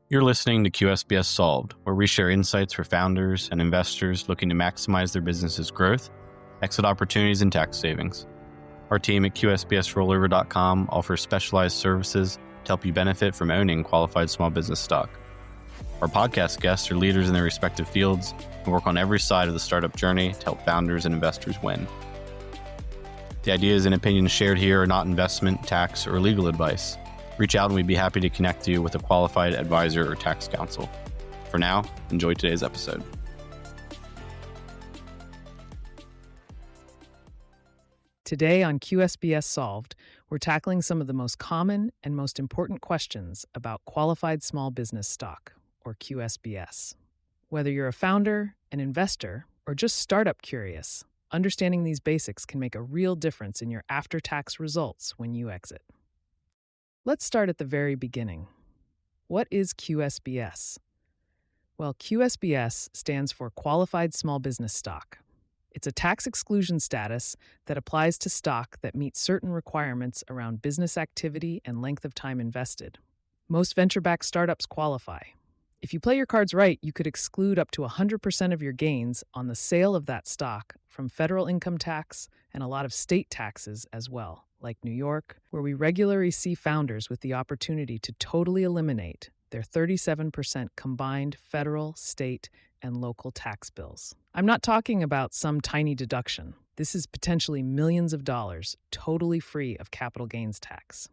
You're listening to QSBS Solved, where we share insights for founders and investors looking to maximize their business's growth, exit opportunities, and tax savings. Our team at QSBSrollover.com offers specialized services to help you benefit from owning qualified small business stock. Our podcast guests are leaders in their respective fields and work on every side of the startup journey to help founders and investors win. The ideas and opinions shared here are not investment, tax, or legal advice. Reach out and we'd be happy to connect you with a qualified advisor or tax counsel. For now, enjoy today's episode. Today on QSBS Solved, we're tackling some of the most common and most important questions about qualified small business stock, or QSBS. Whether you're a founder, an investor, or just startup curious, understanding these basics can make a real difference in your after-tax results when you exit. Let's start at the very beginning. What is QSBS? Well, QSBS stands for Qualified Small Business Stock. It's a tax exclusion status that applies to stock that meets certain requirements around business activity and length of time invested. Most venture-backed startups qualify. If you play your cards right, you could exclude up to 100% of your gains on the sale of that stock from federal income tax and a lot of state taxes as well, like New York, where we regularly see founders with the opportunity to totally eliminate their 37% combined federal, state, and local tax bills. I'm not talking about some tiny deduction. This is potentially millions of dollars, totally free of capital gains tax.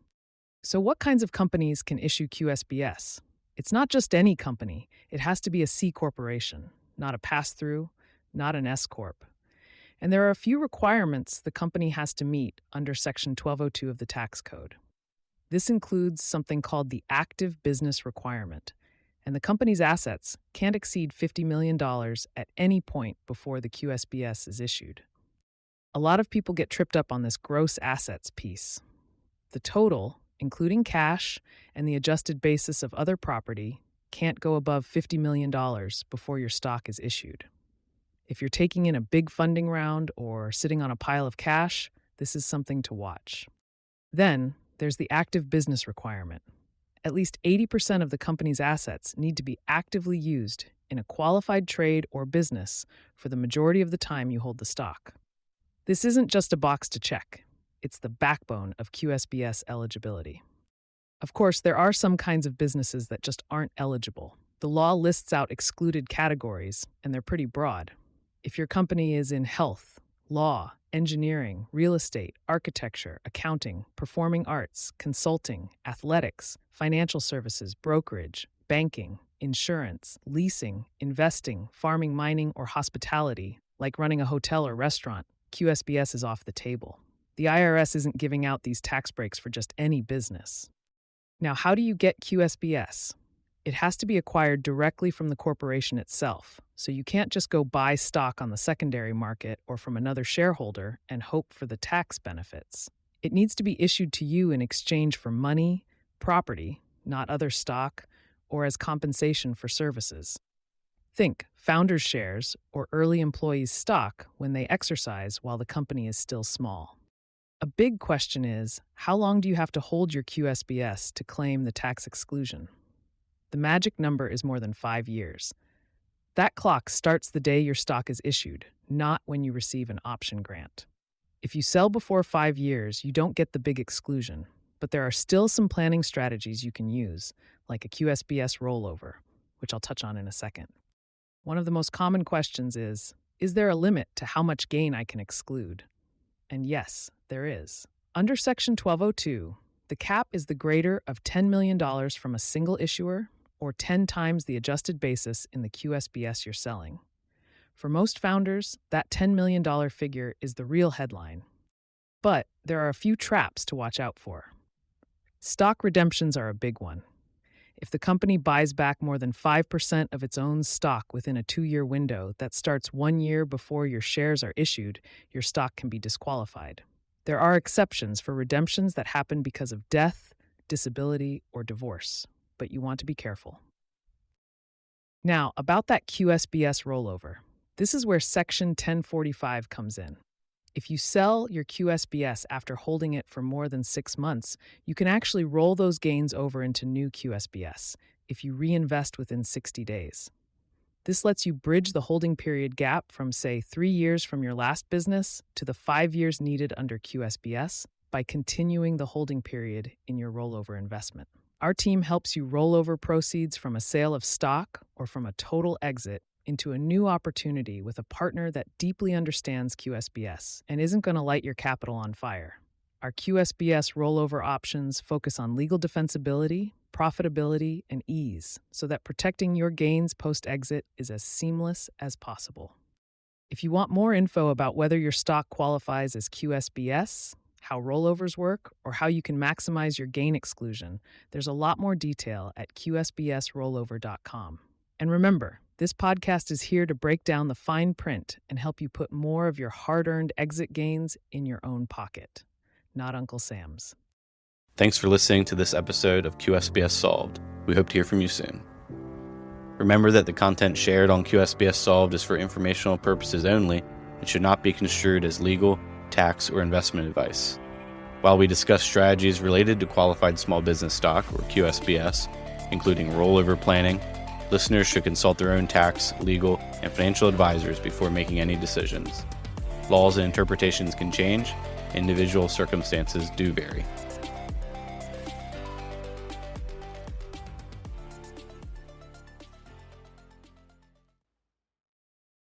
So what kinds of companies can issue QSBS? It's not just any company. It has to be a C corporation, not a pass-through, not an S corp. And there are a few requirements the company has to meet under Section 1202 of the tax code. This includes something called the active business requirement, and the company's assets can't exceed $50 million at any point before the QSBS is issued. A lot of people get tripped up on this gross assets piece. The total, including cash and the adjusted basis of other property, can't go above $50 million before your stock is issued. If you're taking in a big funding round or sitting on a pile of cash, this is something to watch. Then, there's the active business requirement. At least 80% of the company's assets need to be actively used in a qualified trade or business for the majority of the time you hold the stock. This isn't just a box to check. It's the backbone of QSBS eligibility. Of course, there are some kinds of businesses that just aren't eligible. The law lists out excluded categories, and they're pretty broad. If your company is in health, law, engineering, real estate, architecture, accounting, performing arts, consulting, athletics, financial services, brokerage, banking, insurance, leasing, investing, farming, mining, or hospitality, like running a hotel or restaurant, QSBS is off the table. The IRS isn't giving out these tax breaks for just any business. Now, how do you get QSBS? It has to be acquired directly from the corporation itself, so you can't just go buy stock on the secondary market or from another shareholder and hope for the tax benefits. It needs to be issued to you in exchange for money, property, not other stock, or as compensation for services. Think founders' shares or early employees' stock when they exercise while the company is still small. A big question is, how long do you have to hold your QSBS to claim the tax exclusion? The magic number is more than 5 years. That clock starts the day your stock is issued, not when you receive an option grant. If you sell before 5 years, you don't get the big exclusion, but there are still some planning strategies you can use, like a QSBS rollover, which I'll touch on in a second. One of the most common questions is there a limit to how much gain I can exclude? And yes, there is. Under Section 1202, the cap is the greater of $10 million from a single issuer or 10 times the adjusted basis in the QSBS you're selling. For most founders, that $10 million figure is the real headline. But there are a few traps to watch out for. Stock redemptions are a big one. If the company buys back more than 5% of its own stock within a 2-year window that starts 1 year before your shares are issued, your stock can be disqualified. There are exceptions for redemptions that happen because of death, disability, or divorce, but you want to be careful. Now, about that QSBS rollover. This is where Section 1045 comes in. If you sell your QSBS after holding it for more than 6 months, you can actually roll those gains over into new QSBS if you reinvest within 60 days. This lets you bridge the holding period gap from, say, 3 years from your last business to the 5 years needed under QSBS by continuing the holding period in your rollover investment. Our team helps you roll over proceeds from a sale of stock or from a total exit into a new opportunity with a partner that deeply understands QSBS and isn't going to light your capital on fire. Our QSBS rollover options focus on legal defensibility, profitability, and ease so that protecting your gains post-exit is as seamless as possible. If you want more info about whether your stock qualifies as QSBS, how rollovers work, or how you can maximize your gain exclusion, there's a lot more detail at QSBSrollover.com. And remember, this podcast is here to break down the fine print and help you put more of your hard-earned exit gains in your own pocket, not Uncle Sam's. Thanks for listening to this episode of QSBS Solved. We hope to hear from you soon. Remember that the content shared on QSBS Solved is for informational purposes only and should not be construed as legal, tax, or investment advice. While we discuss strategies related to qualified small business stock, or QSBS, including rollover planning, listeners should consult their own tax, legal, and financial advisors before making any decisions. Laws and interpretations can change. Individual circumstances do vary.